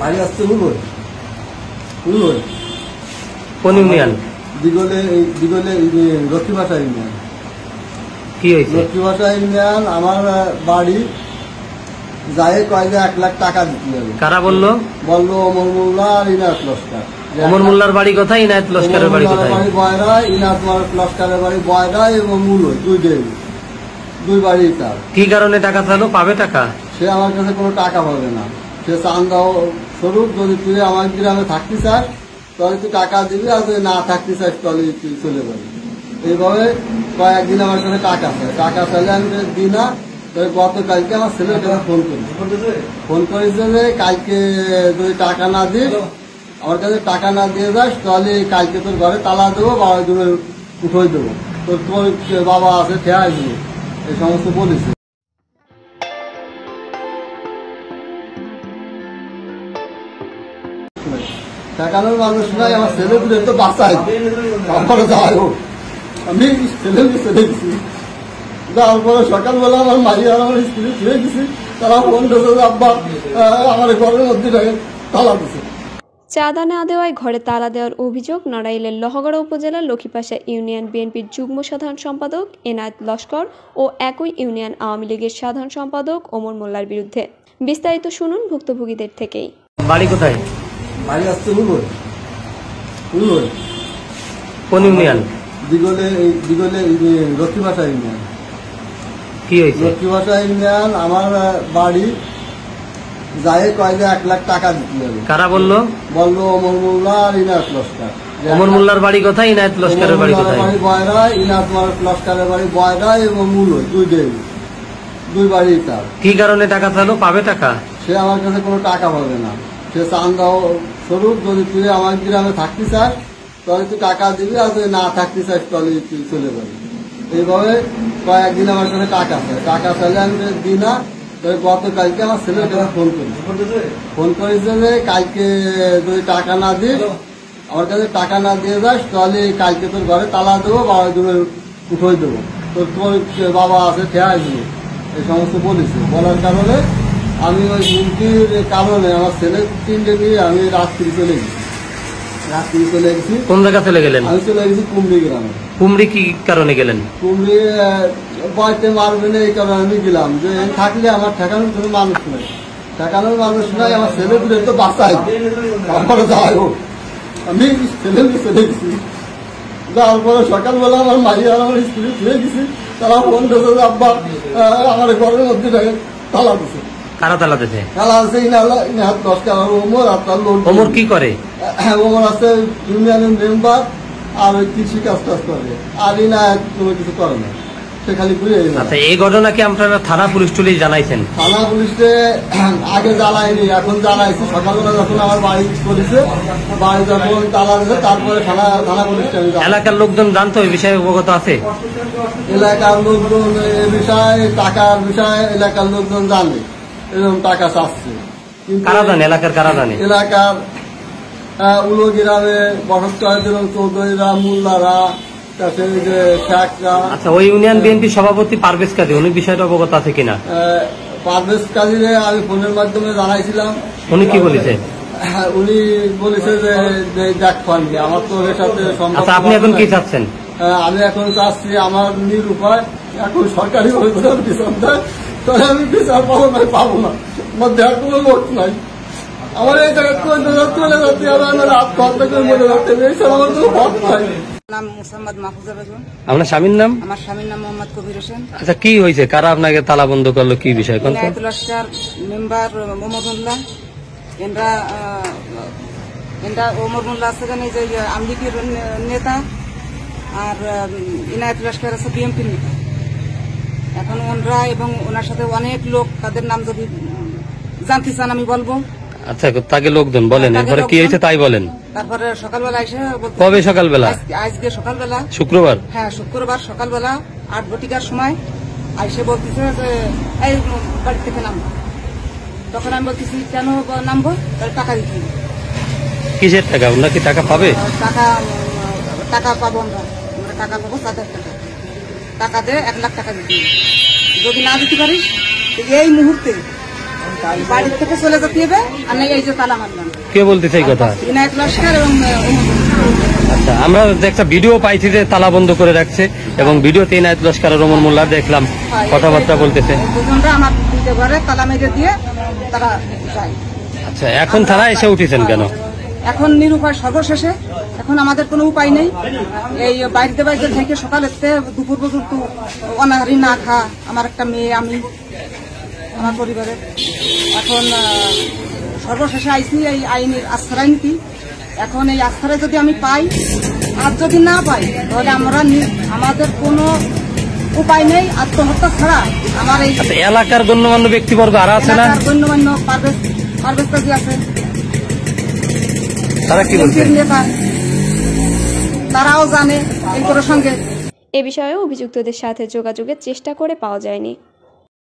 বাড়ি আসছে উলুর উলুর কোন ইউনিয়ন? দিগলে লক্ষ্মীবাসা ইউনিয়ন। কি হয়েছে? লক্ষ্মীবাসা ইউনিয়ন আমার বাড়ি যায় কয় যে 1 লাখ টাকা দিতে হবে। কারা বললো? বললো অমর মোল্লা আর ইনায়ত লস্কর। অমর মোল্লার বাড়ি কোথায়, ইনায়ত লস্করের বাড়ি কোথায়? বয়রা, ইনায়ত লস্করের বাড়ি বয়রা এবং মূল দুই বাড়ি তার। কি কারণে টাকা চালো? পাবে টাকা? সে আমার কাছে কোনো টাকা পাবে না। সে চান্দা স্বরূপ যদি তুই আমার গ্রামে থাকতে চাস তাহলে তুই টাকা দিবি, আর যদি না থাকতে চাস তাহলে তুই চলে যাবি। এইভাবে কয়েকদিন আমার কাছে টাকা চায়। টাকা চাইলে আমি দিই না। গতকালকে আমার ছেলের কাছে ফোন করেছে যে কালকে যদি টাকা না দিস, আমার কাছে টাকা না দিয়ে যাস তাহলে কালকে তোর ঘরে তালা দেবো, বাবা দূরে উঠোই দেবো, তোর বাবা আছে খেয়াল দিবো, এই সমস্ত বলেছে। টাকানোর মানুষ নাই, আমার ছেলেগুলো তো বাঁচাই তারপরে যাই হোক। আমি ছেলেকে ছেলে গেছি, যাওয়ার পরে সকালবেলা আমার মাই আর আমার স্ত্রী ফিরে গেছি। তারা ফোন করেছে আব্বা আমার ঘরের মধ্যে তালা দিছে। চাঁদা না দেওয়ায় ঘরে তালা দেওয়ার অভিযোগ নড়াইলের লহগড়া উপজেলার লক্ষ্মীপাশা ইউনিয়ন বিএনপির যুগ্ম সাধারণ সম্পাদক এনায়েত লস্কর ও একই ইউনিয়ন আওয়ামী লীগের সাধারণ সম্পাদক ওমর মোল্লার বিরুদ্ধে। বিস্তারিত শুনুন ভুক্তভোগীদের থেকেই। বাড়ি কোথায়? বাড়ি আসছে উলুর উলুর কোন ইউনিয়ন? দিগলে লক্ষ্মীবাসা ইউনিয়ন। কি হয়েছে? লক্ষ্মীবাসা ইউনিয়ন আমার বাড়ি যায় কয় যে 1 লাখ টাকা দিতে হবে। কারা বললো? বললো অমর মোল্লা আর ইনায়ত লস্কর। অমর মোল্লার বাড়ি কোথায়, ইনায়ত লস্করের বাড়ি কোথায়? বয়রা, ইনায়ত লস্করের বাড়ি বয়রা এবং মূল দুই বাড়ি তার। কি কারণে টাকা চালো? পাবে টাকা? সে আমার কাছে কোনো টাকা পাবে না। সে চান্দা স্বরূপ যদি তুই আমার গ্রামে থাকতে চাস তাহলে তুই টাকা দিবি, আর যদি না থাকতে চাস তাহলে তুই চলে যাবি। এইভাবে কয়েকদিন আমার কাছে টাকা চায়। টাকা চাইলে আমি দিই না। গতকালকে আমার ছেলের কাছে ফোন করেছে যে কালকে যদি টাকা না দিস, আমার কাছে টাকা না দিয়ে যাস তাহলে কালকে তোর ঘরে তালা দেবো, বাবা দূরে উঠোই দেবো, তোর বাবা আছে খেয়াল দিবো, এই সমস্ত বলেছে। বলার কারণে আমি ওই হুমকির কারণে আমার ছেলে 3টে নিয়ে আমি রাত্রি চলে গেছি। কোন জায়গা চলে গেলেন? আমি চলে গেছি কুমড়ি গ্রামে। কুমড়ি কি কারণে গেলেন? কুমড়ি বাড়িতে মারবে না এই কারণে আমি গেলাম, যে থাকলে আমার ঠেকানোর কোনো মানুষ নাই। ঠেকানোর মানুষ নাই, আমার ছেলেগুলো তো বাঁচাই তারপরে যাই হোক। আমি ছেলেকে ছেলে গেছি, যাওয়ার পরে সকালবেলা আমার মাই আর আমার স্ত্রী ফিরে গেছি। তারা ফোন করেছে আব্বা আমার ঘরের মধ্যে তালা দিছে। কারা তালা দিছে? তালা আছে ইনায়ত লস্কর আর ওমর। আর তার লোক ওমর কি করে? ওমর আছে ইউনিয়নের মেম্বার আর কৃষি কাজ করে, আর ইনায়ত কোনো কিছু করে না, সে খালি ঘুরে। আচ্ছা, এই ঘটনা কি আপনারা থানা পুলিশ টুলিশ জানাইছেন? থানা পুলিশে আগে জানাইনি, এখন জানাইছি। সকালবেলা যখন আমার বাড়ি করেছে, বাড়ি যখন তালা দিয়েছে তারপরে থানা পুলিশে। এলাকার লোকজন জানতো এই বিষয়ে অবগত আছে? এলাকার লোকজন এ বিষয়ে, টাকার বিষয়ে এলাকার লোকজন জানে, এরকম টাকা চাচ্ছে। কারা জানে? এলাকার কারা জানে? এলাকার উলো গ্রামে বসত চৌধুরীরা, মোল্লারা, শেখরা। আচ্ছা, ওই ইউনিয়ন বিএনপি সভাপতি পারভেজ কাজী, উনি বিষয়টা অবগত আছে কিনা? পারভেজ কাজীরে আমি ফোনের মাধ্যমে জানাইছিলাম। উনি কি বলেছে? উনি বলেছে যে দেখ ফান্ডি আমার তো এর সাথে সম্পর্ক। আচ্ছা, আপনি এখন কি চাচ্ছেন? আমি এখন চাচ্ছি আমার নিরুপায়, এখন সরকারি বিচার দেয়, তাহলে আমি বিচার পাবো না। আমার দেওয়ার কোনো লোক নাই। আমার এই জায়গায় চলে যাচ্ছে, আমার আত্মহত্যা করে মরে যাচ্ছে, এইসব আমার কোনো পথ নাই। নাম মোসাম্মদ মাহফুজা বেগম। আপনার স্বামীর নাম? আমার স্বামীর নাম মোহাম্মদ কবির হোসেন। আচ্ছা, কি হয়েছে? কারা আপনাকে তালা বন্ধ করলো? কি বিষয়? ইনায়েত লস্কর মেম্বার ওমর মোল্লা, এনরা ওমর মোল্লা আছে যে আমলিগের নেতা, আর ইনায়েত লস্কর আছে বিএনপির নেতা। এখন ওনরা এবং ওনার সাথে অনেক লোক, তাদের নাম যদি জানতে চান আমি বলবো। আচ্ছা, তাকে লোকজন বলেন, এরপরে কি হয়েছে তাই বলেন। তারপরে সকালবেলা এসে, কবে সকালবেলা? আজকে সকালবেলা, শুক্রবার। হ্যাঁ, শুক্রবার সকালবেলা 8 ঘটিকার সময় আইসে বলতেছে যে এই বাড়ি থেকে নামবো। তখন আমি বলতেছি কেন নামবো? টাকা দিচ্ছি। কিসের টাকা? নাকি টাকা পাবে? টাকা পাবো আমরা টাকা পাবো 7,000 টাকা। টাকা দিয়ে 1 লাখ টাকা দিচ্ছি। যদি না দিতে পারিস এই মুহূর্তে বাড়ির থেকে চলে যেতে হবে, আর নাই এই যে তালা মারলাম। কে বলতেছে এই কথা? ইনায়েত লস্কর এবং আচ্ছা, আমরা যে একটা ভিডিও পাইছি যে তালা বন্ধ করে রাখছে এবং ভিডিওতে ইনায়েত লস্কর আর ওমর মোল্লা দেখলাম কথাবার্তা বলতেছে। দুজনরা আমার দুইটা ঘরে তালা মেরে দিয়ে তারা যায়। আচ্ছা, এখন তারা এসে উঠেছেন কেন? এখন নিরুপায় সর্বশেষে, এখন আমাদের কোনো উপায় নেই। এই বাড়িতে বাড়িতে থেকে সকালের থেকে দুপুর পর্যন্ত অনাহারি না খা, আমার একটা মেয়ে, আমি, আমার পরিবারের। এখন সর্বশেষে আইসি এই আইনের আশ্রয় নীতি। এখন এই আশ্রয় যদি আমি পাই, আর যদি না পাই, তাহলে আমাদের কোনো উপায় নেই, আত্মহত্যা ছাড়া। আমার এই আচ্ছা, এলাকার গণ্যমান্য ব্যক্তিবর্গ আর আছে না? গণ্যমান্য পারভেজ কাজী আছে, তারা কি বলছে? নেতা, তারাও জানে এই প্রসঙ্গে। এ বিষয়ে অভিযুক্তদের সাথে যোগাযোগের চেষ্টা করে পাওয়া যায়নি।